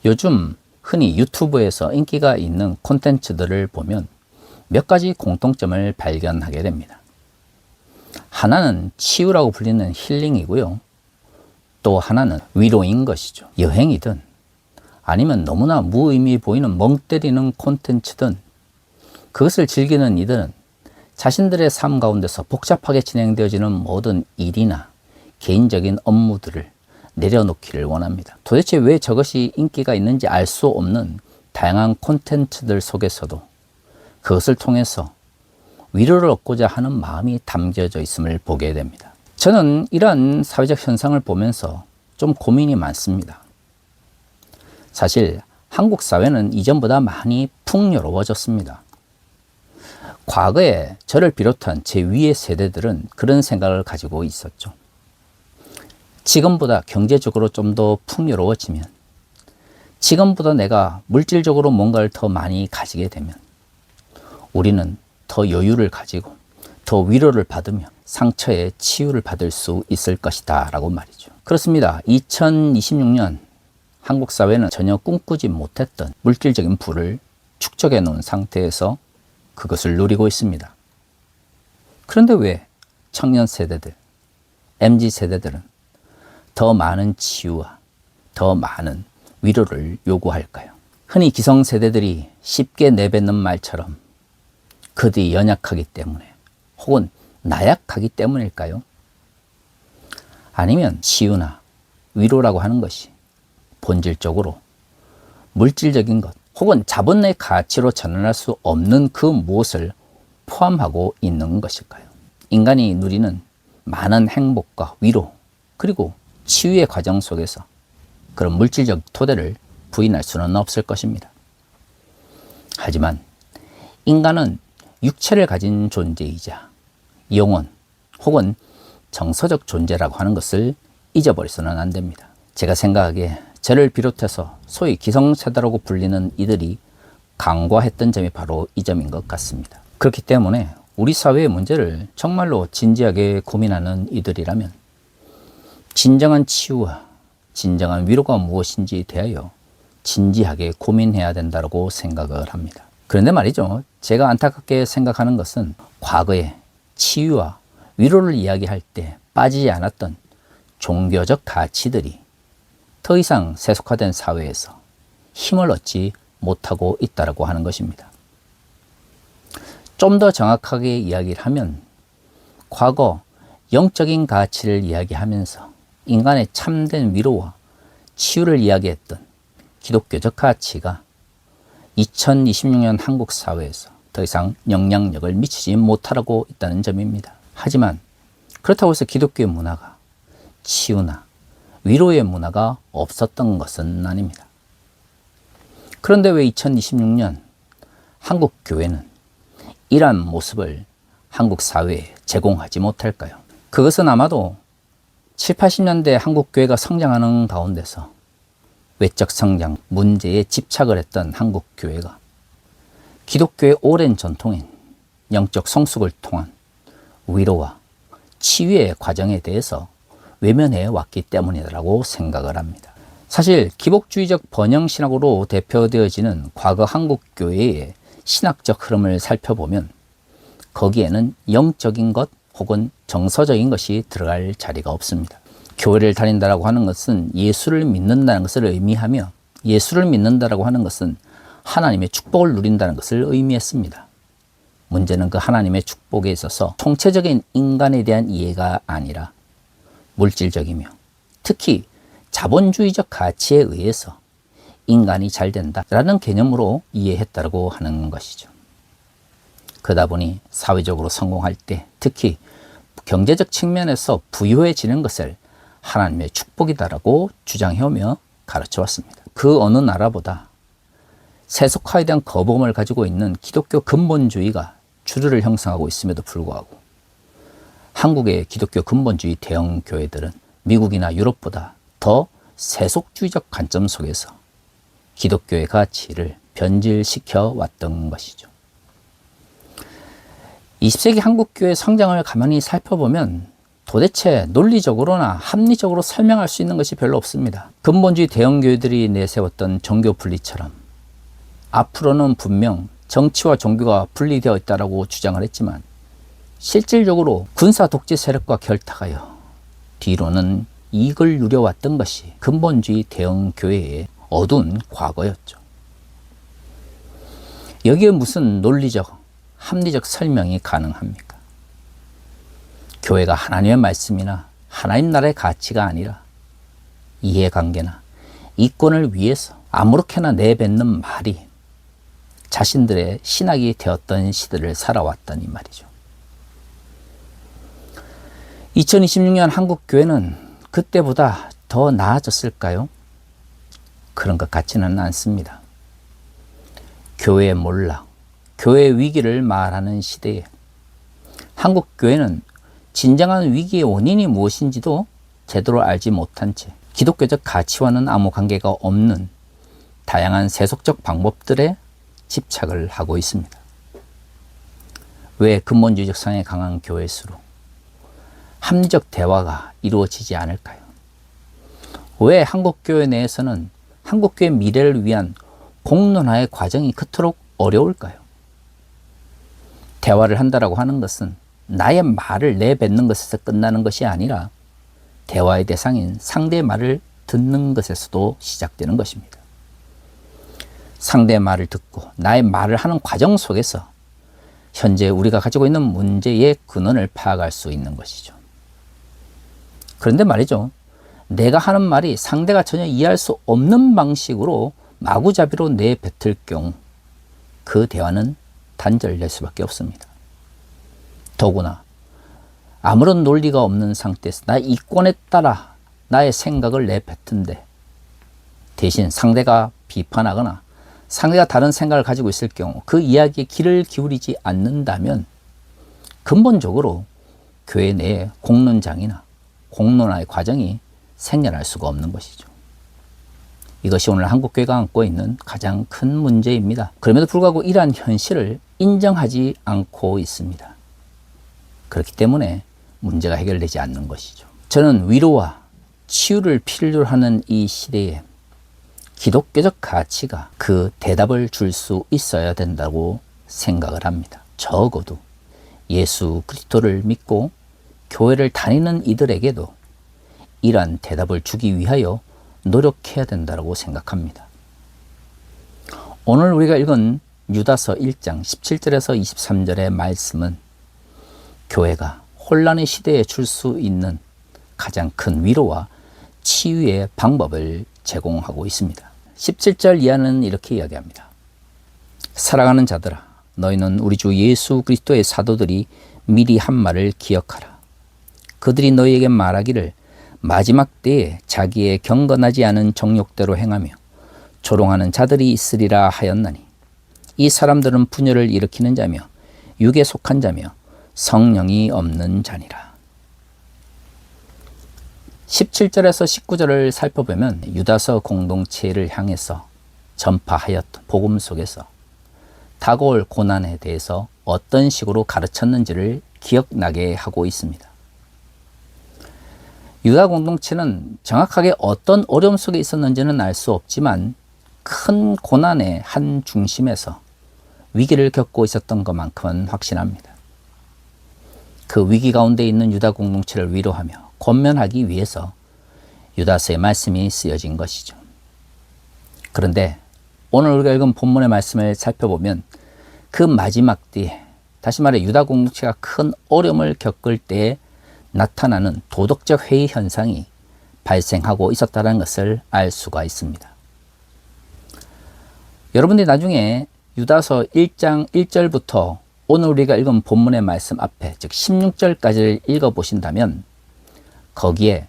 요즘 흔히 유튜브에서 인기가 있는 콘텐츠들을 보면 몇 가지 공통점을 발견하게 됩니다. 하나는 치유라고 불리는 힐링이고요. 또 하나는 위로인 것이죠. 여행이든 아니면 너무나 무의미 보이는 멍 때리는 콘텐츠든 그것을 즐기는 이들은 자신들의 삶 가운데서 복잡하게 진행되어지는 모든 일이나 개인적인 업무들을 내려놓기를 원합니다. 도대체 왜 저것이 인기가 있는지 알 수 없는 다양한 콘텐츠들 속에서도 그것을 통해서 위로를 얻고자 하는 마음이 담겨져 있음을 보게 됩니다. 저는 이러한 사회적 현상을 보면서 좀 고민이 많습니다. 사실 한국 사회는 이전보다 많이 풍요로워졌습니다. 과거에 저를 비롯한 제 위의 세대들은 그런 생각을 가지고 있었죠. 지금보다 경제적으로 좀 더 풍요로워지면, 지금보다 내가 물질적으로 뭔가를 더 많이 가지게 되면 우리는 더 여유를 가지고 더 위로를 받으며 상처에 치유를 받을 수 있을 것이다 라고 말이죠. 그렇습니다. 2026년 한국 사회는 전혀 꿈꾸지 못했던 물질적인 부를 축적해 놓은 상태에서 그것을 누리고 있습니다. 그런데 왜 청년 세대들, MZ 세대들은 더 많은 치유와 더 많은 위로를 요구할까요? 흔히 기성세대들이 쉽게 내뱉는 말처럼 그들이 연약하기 때문에 혹은 나약하기 때문일까요? 아니면 치유나 위로라고 하는 것이 본질적으로 물질적인 것 혹은 자본의 가치로 전환할 수 없는 그 무엇을 포함하고 있는 것일까요? 인간이 누리는 많은 행복과 위로 그리고 치유의 과정 속에서 그런 물질적 토대를 부인할 수는 없을 것입니다. 하지만 인간은 육체를 가진 존재이자 영혼 혹은 정서적 존재라고 하는 것을 잊어버려서는 안 됩니다. 제가 생각하기에 저를 비롯해서 소위 기성세대라고 불리는 이들이 간과했던 점이 바로 이 점인 것 같습니다. 그렇기 때문에 우리 사회의 문제를 정말로 진지하게 고민하는 이들이라면 진정한 치유와 진정한 위로가 무엇인지에 대하여 진지하게 고민해야 된다고 생각을 합니다. 그런데 말이죠. 제가 안타깝게 생각하는 것은 과거에 치유와 위로를 이야기할 때 빠지지 않았던 종교적 가치들이 더 이상 세속화된 사회에서 힘을 얻지 못하고 있다고 하는 것입니다. 좀 더 정확하게 이야기를 하면 과거 영적인 가치를 이야기하면서 인간의 참된 위로와 치유를 이야기했던 기독교적 가치가 2026년 한국 사회에서 더 이상 영향력을 미치지 못하고 있다는 점입니다. 하지만 그렇다고 해서 기독교의 문화가 치유나 위로의 문화가 없었던 것은 아닙니다. 그런데 왜 2026년 한국 교회는 이러한 모습을 한국 사회에 제공하지 못할까요? 그것은 아마도 7, 80년대 한국 교회가 성장하는 가운데서 외적 성장 문제에 집착을 했던 한국 교회가 기독교의 오랜 전통인 영적 성숙을 통한 위로와 치유의 과정에 대해서 외면해 왔기 때문이라고 생각을 합니다. 사실 기복주의적 번영신학으로 대표되어지는 과거 한국 교회의 신학적 흐름을 살펴보면 거기에는 영적인 것 혹은 정서적인 것이 들어갈 자리가 없습니다. 교회를 다닌다라고 하는 것은 예수를 믿는다는 것을 의미하며 예수를 믿는다라고 하는 것은 하나님의 축복을 누린다는 것을 의미했습니다. 문제는 그 하나님의 축복에 있어서 총체적인 인간에 대한 이해가 아니라 물질적이며 특히 자본주의적 가치에 의해서 인간이 잘 된다라는 개념으로 이해했다고 하는 것이죠. 그러다 보니 사회적으로 성공할 때 특히 경제적 측면에서 부유해지는 것을 하나님의 축복이다라고 주장해오며 가르쳐 왔습니다. 그 어느 나라보다 세속화에 대한 거부감을 가지고 있는 기독교 근본주의가 주류를 형성하고 있음에도 불구하고 한국의 기독교 근본주의 대형 교회들은 미국이나 유럽보다 더 세속주의적 관점 속에서 기독교의 가치를 변질시켜 왔던 것이죠. 20세기 한국교회 성장을 가만히 살펴보면 도대체 논리적으로나 합리적으로 설명할 수 있는 것이 별로 없습니다. 근본주의 대형교회들이 내세웠던 종교 분리처럼 앞으로는 분명 정치와 종교가 분리되어 있다고 주장을 했지만 실질적으로 군사 독재 세력과 결탁하여 뒤로는 이익을 누려왔던 것이 근본주의 대형교회의 어두운 과거였죠. 여기에 무슨 논리적, 합리적 설명이 가능합니까? 교회가 하나님의 말씀이나 하나님 나라의 가치가 아니라 이해관계나 이권을 위해서 아무렇게나 내뱉는 말이 자신들의 신학이 되었던 시대를 살아왔다니 말이죠. 2026년 한국교회는 그때보다 더 나아졌을까요? 그런 것 같지는 않습니다. 교회의 몰락, 교회의 위기를 말하는 시대에 한국교회는 진정한 위기의 원인이 무엇인지도 제대로 알지 못한 채 기독교적 가치와는 아무 관계가 없는 다양한 세속적 방법들에 집착을 하고 있습니다. 왜 근본주의적 성향이 강한 교회일수록 합리적 대화가 이루어지지 않을까요? 왜 한국교회 내에서는 한국교회 미래를 위한 공론화의 과정이 그토록 어려울까요? 대화를 한다라고 하는 것은 나의 말을 내뱉는 것에서 끝나는 것이 아니라 대화의 대상인 상대의 말을 듣는 것에서도 시작되는 것입니다. 상대의 말을 듣고 나의 말을 하는 과정 속에서 현재 우리가 가지고 있는 문제의 근원을 파악할 수 있는 것이죠. 그런데 말이죠. 내가 하는 말이 상대가 전혀 이해할 수 없는 방식으로 마구잡이로 내뱉을 경우 그 대화는 단절될 수밖에 없습니다. 더구나 아무런 논리가 없는 상태에서 나의 이권에 따라 나의 생각을 내뱉은데 대신 상대가 비판하거나 상대가 다른 생각을 가지고 있을 경우 그 이야기에 귀를 기울이지 않는다면 근본적으로 교회 내에 공론장이나 공론화의 과정이 생겨날 수가 없는 것이죠. 이것이 오늘 한국교회가 안고 있는 가장 큰 문제입니다. 그럼에도 불구하고 이러한 현실을 인정하지 않고 있습니다. 그렇기 때문에 문제가 해결되지 않는 것이죠. 저는 위로와 치유를 필요로 하는 이 시대에 기독교적 가치가 그 대답을 줄 수 있어야 된다고 생각을 합니다. 적어도 예수 그리스도를 믿고 교회를 다니는 이들에게도 이러한 대답을 주기 위하여 노력해야 된다고 생각합니다. 오늘 우리가 읽은 유다서 1장 17절에서 23절의 말씀은 교회가 혼란의 시대에 줄 수 있는 가장 큰 위로와 치유의 방법을 제공하고 있습니다. 17절 이하는 이렇게 이야기합니다. 사랑하는 자들아, 너희는 우리 주 예수 그리스도의 사도들이 미리 한 말을 기억하라. 그들이 너희에게 말하기를 마지막 때에 자기의 경건하지 않은 정욕대로 행하며 조롱하는 자들이 있으리라 하였나니 이 사람들은 분열을 일으키는 자며 육에 속한 자며 성령이 없는 자니라. 17절에서 19절을 살펴보면 유다서 공동체를 향해서 전파하였던 복음 속에서 다가올 고난에 대해서 어떤 식으로 가르쳤는지를 기억나게 하고 있습니다. 유다 공동체는 정확하게 어떤 어려움 속에 있었는지는 알 수 없지만 큰 고난의 한 중심에서 위기를 겪고 있었던 것만큼은 확신합니다. 그 위기 가운데 있는 유다 공동체를 위로하며 권면하기 위해서 유다서의 말씀이 쓰여진 것이죠. 그런데 오늘 우리가 읽은 본문의 말씀을 살펴보면 그 마지막 때에 다시 말해 유다 공동체가 큰 어려움을 겪을 때에 나타나는 도덕적 회의 현상이 발생하고 있었다는 것을 알 수가 있습니다. 여러분들이 나중에 유다서 1장 1절부터 오늘 우리가 읽은 본문의 말씀 앞에 즉 16절까지를 읽어보신다면 거기에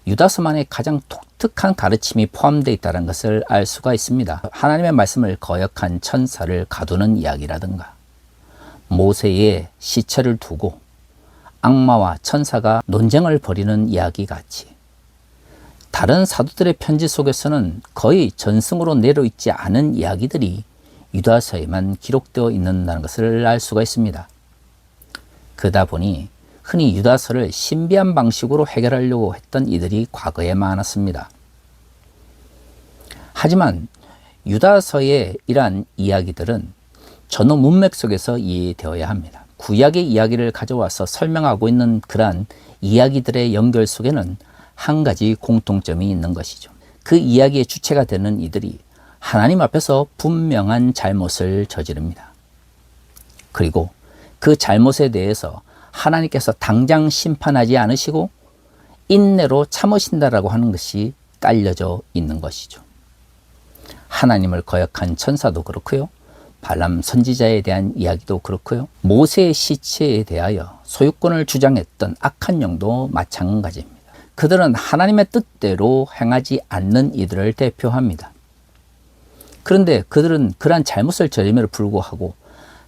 유다서만의 가장 독특한 가르침이 포함되어 있다는 것을 알 수가 있습니다. 하나님의 말씀을 거역한 천사를 가두는 이야기라든가 모세의 시체를 두고 악마와 천사가 논쟁을 벌이는 이야기 같이 다른 사도들의 편지 속에서는 거의 전승으로 내려있지 않은 이야기들이 유다서에만 기록되어 있는다는 것을 알 수가 있습니다. 그러다 보니 흔히 유다서를 신비한 방식으로 해결하려고 했던 이들이 과거에 많았습니다. 하지만 유다서의 이러한 이야기들은 전후 문맥 속에서 이해되어야 합니다. 구약의 이야기를 가져와서 설명하고 있는 그러한 이야기들의 연결 속에는 한 가지 공통점이 있는 것이죠. 그 이야기의 주체가 되는 이들이 하나님 앞에서 분명한 잘못을 저지릅니다. 그리고 그 잘못에 대해서 하나님께서 당장 심판하지 않으시고 인내로 참으신다라고 하는 것이 깔려져 있는 것이죠. 하나님을 거역한 천사도 그렇고요. 발람 선지자에 대한 이야기도 그렇고요. 모세의 시체에 대하여 소유권을 주장했던 악한 영도 마찬가지입니다. 그들은 하나님의 뜻대로 행하지 않는 이들을 대표합니다. 그런데 그들은 그러한 잘못을 저짐에도 불구하고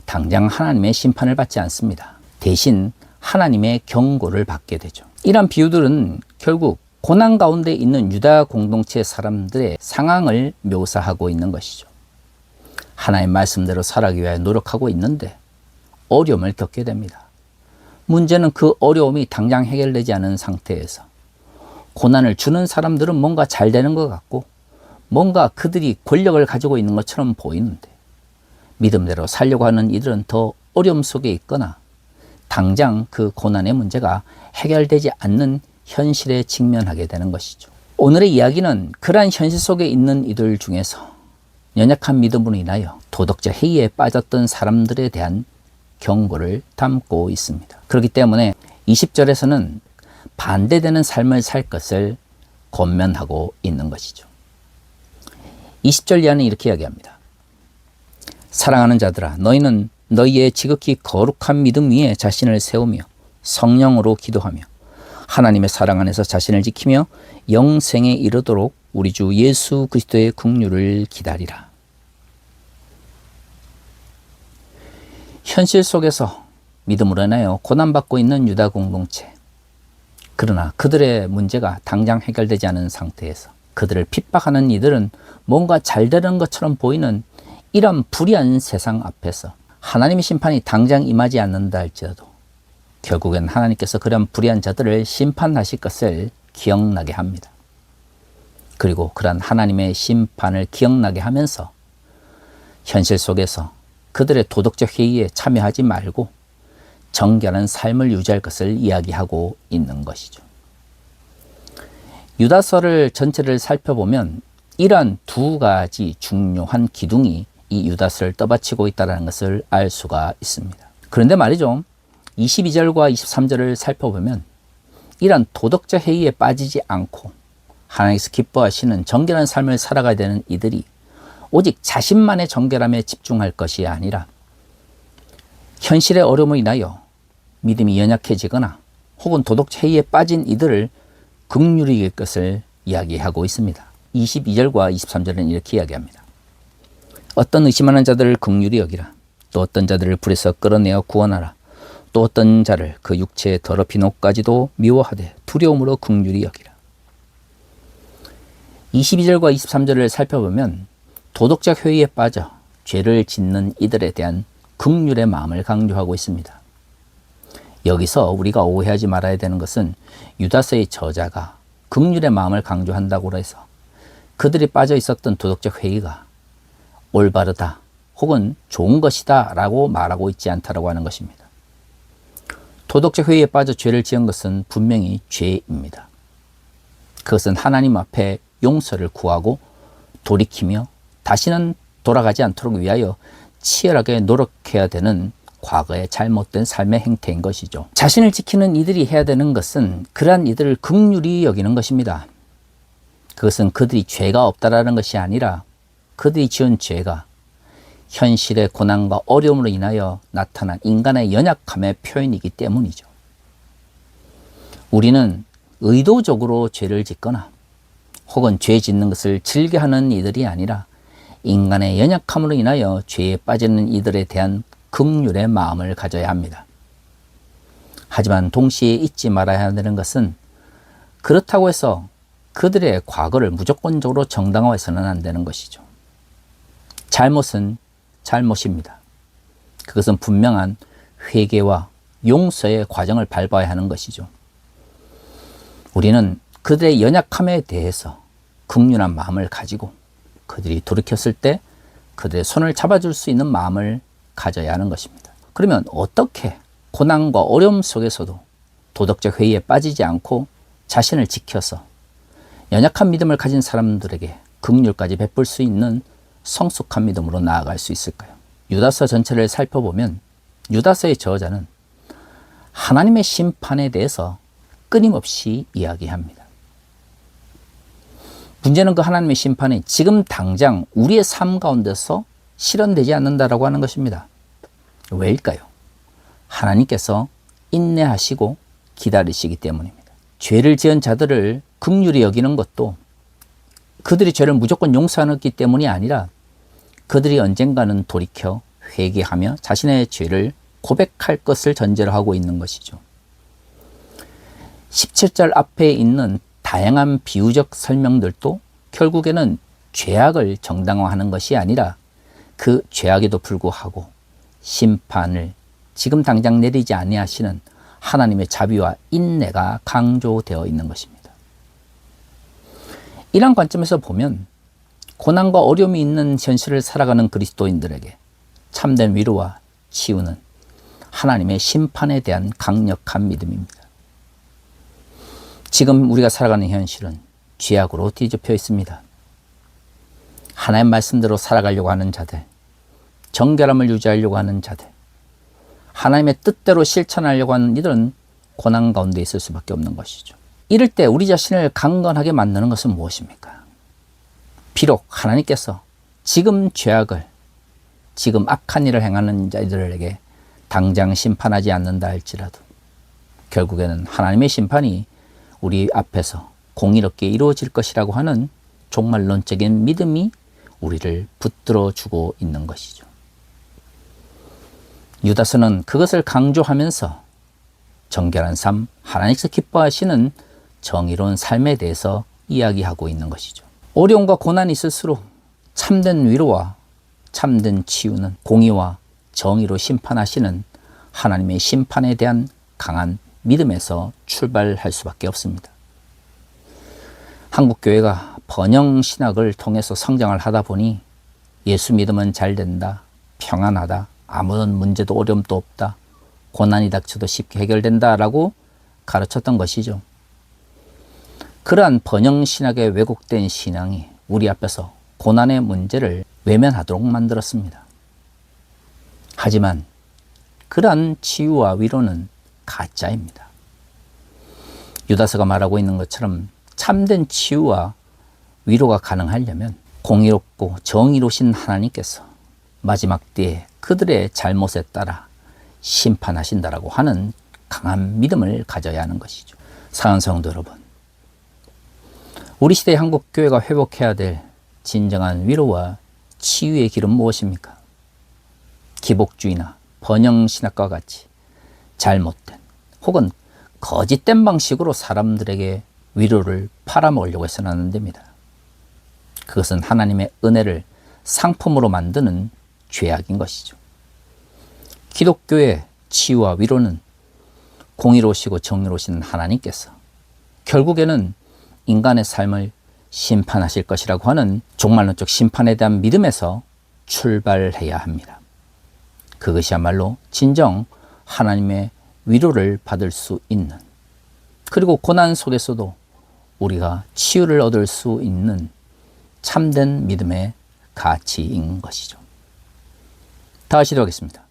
당장 하나님의 심판을 받지 않습니다. 대신 하나님의 경고를 받게 되죠. 이런 비유들은 결국 고난 가운데 있는 유다 공동체 사람들의 상황을 묘사하고 있는 것이죠. 하나님 말씀대로 살아가기 위해 노력하고 있는데 어려움을 겪게 됩니다. 문제는 그 어려움이 당장 해결되지 않은 상태에서 고난을 주는 사람들은 뭔가 잘 되는 것 같고 뭔가 그들이 권력을 가지고 있는 것처럼 보이는데 믿음대로 살려고 하는 이들은 더 어려움 속에 있거나 당장 그 고난의 문제가 해결되지 않는 현실에 직면하게 되는 것이죠. 오늘의 이야기는 그러한 현실 속에 있는 이들 중에서 연약한 믿음으로 인하여 도덕적 해이에 빠졌던 사람들에 대한 경고를 담고 있습니다. 그렇기 때문에 20절에서는 반대되는 삶을 살 것을 권면하고 있는 것이죠. 20절 이하는 이렇게 이야기합니다. 사랑하는 자들아, 너희는 너희의 지극히 거룩한 믿음 위에 자신을 세우며 성령으로 기도하며 하나님의 사랑 안에서 자신을 지키며 영생에 이르도록 우리 주 예수 그리스도의 긍휼을 기다리라. 현실 속에서 믿음으로 인하여 고난받고 있는 유다 공동체, 그러나 그들의 문제가 당장 해결되지 않은 상태에서 그들을 핍박하는 이들은 뭔가 잘 되는 것처럼 보이는 이런 불의한 세상 앞에서 하나님의 심판이 당장 임하지 않는다 할지라도 결국엔 하나님께서 그런 불의한 자들을 심판하실 것을 기억나게 합니다. 그리고 그런 하나님의 심판을 기억나게 하면서 현실 속에서 그들의 도덕적 회의에 참여하지 말고 정결한 삶을 유지할 것을 이야기하고 있는 것이죠. 유다서를 전체를 살펴보면 이러한 두 가지 중요한 기둥이 이 유다서를 떠받치고 있다는 것을 알 수가 있습니다. 그런데 말이죠, 22절과 23절을 살펴보면 이러한 도덕적 해이에 빠지지 않고 하나님께서 기뻐하시는 정결한 삶을 살아가야 되는 이들이 오직 자신만의 정결함에 집중할 것이 아니라 현실의 어려움을 인하여 믿음이 연약해지거나 혹은 도덕적 해이에 빠진 이들을 긍휼히 여길 것을 이야기하고 있습니다. 22절과 23절은 이렇게 이야기합니다. 어떤 의심하는 자들을 긍휼히 여기라. 또 어떤 자들을 불에서 끌어내어 구원하라. 또 어떤 자를 그 육체의 더럽힌 옷까지도 미워하되 두려움으로 긍휼히 여기라. 22절과 23절을 살펴보면 도덕적 회의에 빠져 죄를 짓는 이들에 대한 긍휼의 마음을 강조하고 있습니다. 여기서 우리가 오해하지 말아야 되는 것은 유다서의 저자가 긍휼의 마음을 강조한다고 해서 그들이 빠져 있었던 도덕적 회의가 올바르다 혹은 좋은 것이다 라고 말하고 있지 않다라고 하는 것입니다. 도덕적 회의에 빠져 죄를 지은 것은 분명히 죄입니다. 그것은 하나님 앞에 용서를 구하고 돌이키며 다시는 돌아가지 않도록 위하여 치열하게 노력해야 되는 과거의 잘못된 삶의 행태인 것이죠. 자신을 지키는 이들이 해야 되는 것은 그러한 이들을 긍휼히 여기는 것입니다. 그것은 그들이 죄가 없다라는 것이 아니라 그들이 지은 죄가 현실의 고난과 어려움으로 인하여 나타난 인간의 연약함의 표현이기 때문이죠. 우리는 의도적으로 죄를 짓거나 혹은 죄 짓는 것을 즐겨하는 이들이 아니라 인간의 연약함으로 인하여 죄에 빠지는 이들에 대한 긍휼의 마음을 가져야 합니다. 하지만 동시에 잊지 말아야 하는 것은 그렇다고 해서 그들의 과거를 무조건적으로 정당화해서는 안 되는 것이죠. 잘못은 잘못입니다. 그것은 분명한 회개와 용서의 과정을 밟아야 하는 것이죠. 우리는 그들의 연약함에 대해서 긍휼한 마음을 가지고 그들이 돌이켰을 때 그들의 손을 잡아줄 수 있는 마음을 가져야 하는 것입니다. 그러면 어떻게 고난과 어려움 속에서도 도덕적 회의에 빠지지 않고 자신을 지켜서 연약한 믿음을 가진 사람들에게 긍휼까지 베풀 수 있는 성숙한 믿음으로 나아갈 수 있을까요? 유다서 전체를 살펴보면 유다서의 저자는 하나님의 심판에 대해서 끊임없이 이야기합니다. 문제는 그 하나님의 심판이 지금 당장 우리의 삶 가운데서 실현되지 않는다라고 하는 것입니다. 왜일까요? 하나님께서 인내하시고 기다리시기 때문입니다. 죄를 지은 자들을 긍휼히 여기는 것도 그들이 죄를 무조건 용서하기 때문이 아니라 그들이 언젠가는 돌이켜 회개하며 자신의 죄를 고백할 것을 전제로 하고 있는 것이죠. 17절 앞에 있는 다양한 비유적 설명들도 결국에는 죄악을 정당화하는 것이 아니라 그 죄악에도 불구하고 심판을 지금 당장 내리지 아니하시는 하나님의 자비와 인내가 강조되어 있는 것입니다. 이런 관점에서 보면 고난과 어려움이 있는 현실을 살아가는 그리스도인들에게 참된 위로와 치유는 하나님의 심판에 대한 강력한 믿음입니다. 지금 우리가 살아가는 현실은 죄악으로 뒤집혀 있습니다. 하나님 말씀대로 살아가려고 하는 자들, 정결함을 유지하려고 하는 자들, 하나님의 뜻대로 실천하려고 하는 이들은 고난 가운데 있을 수밖에 없는 것이죠. 이럴 때 우리 자신을 강건하게 만드는 것은 무엇입니까? 비록 하나님께서 지금 죄악을, 지금 악한 일을 행하는 자들에게 당장 심판하지 않는다 할지라도 결국에는 하나님의 심판이 우리 앞에서 공의롭게 이루어질 것이라고 하는 종말론적인 믿음이 우리를 붙들어 주고 있는 것이죠. 유다서는 그것을 강조하면서 정결한 삶, 하나님께서 기뻐하시는 정의로운 삶에 대해서 이야기하고 있는 것이죠. 어려움과 고난이 있을수록 참된 위로와 참된 치유는 공의와 정의로 심판하시는 하나님의 심판에 대한 강한 믿음에서 출발할 수밖에 없습니다. 한국교회가 번영신학을 통해서 성장을 하다 보니 예수 믿으면 잘 된다, 평안하다, 아무런 문제도 어려움도 없다, 고난이 닥쳐도 쉽게 해결된다라고 가르쳤던 것이죠. 그러한 번영신학의 왜곡된 신앙이 우리 앞에서 고난의 문제를 외면하도록 만들었습니다. 하지만 그러한 치유와 위로는 가짜입니다. 유다서가 말하고 있는 것처럼 참된 치유와 위로가 가능하려면 공의롭고 정의로우신 하나님께서 마지막 때에 그들의 잘못에 따라 심판하신다라고 하는 강한 믿음을 가져야 하는 것이죠. 사랑하는 성도 여러분, 우리 시대의 한국교회가 회복해야 될 진정한 위로와 치유의 길은 무엇입니까? 기복주의나 번영신학과 같이 잘못된 혹은 거짓된 방식으로 사람들에게 위로를 팔아먹으려고 해서는 안 됩니다. 그것은 하나님의 은혜를 상품으로 만드는 죄악인 것이죠. 기독교의 치유와 위로는 공의로우시고 정의로우신 하나님께서 결국에는 인간의 삶을 심판하실 것이라고 하는 종말론적 심판에 대한 믿음에서 출발해야 합니다. 그것이야말로 진정 하나님의 위로를 받을 수 있는, 그리고 고난 속에서도 우리가 치유를 얻을 수 있는 참된 믿음의 가치인 것이죠. 다시 하겠습니다.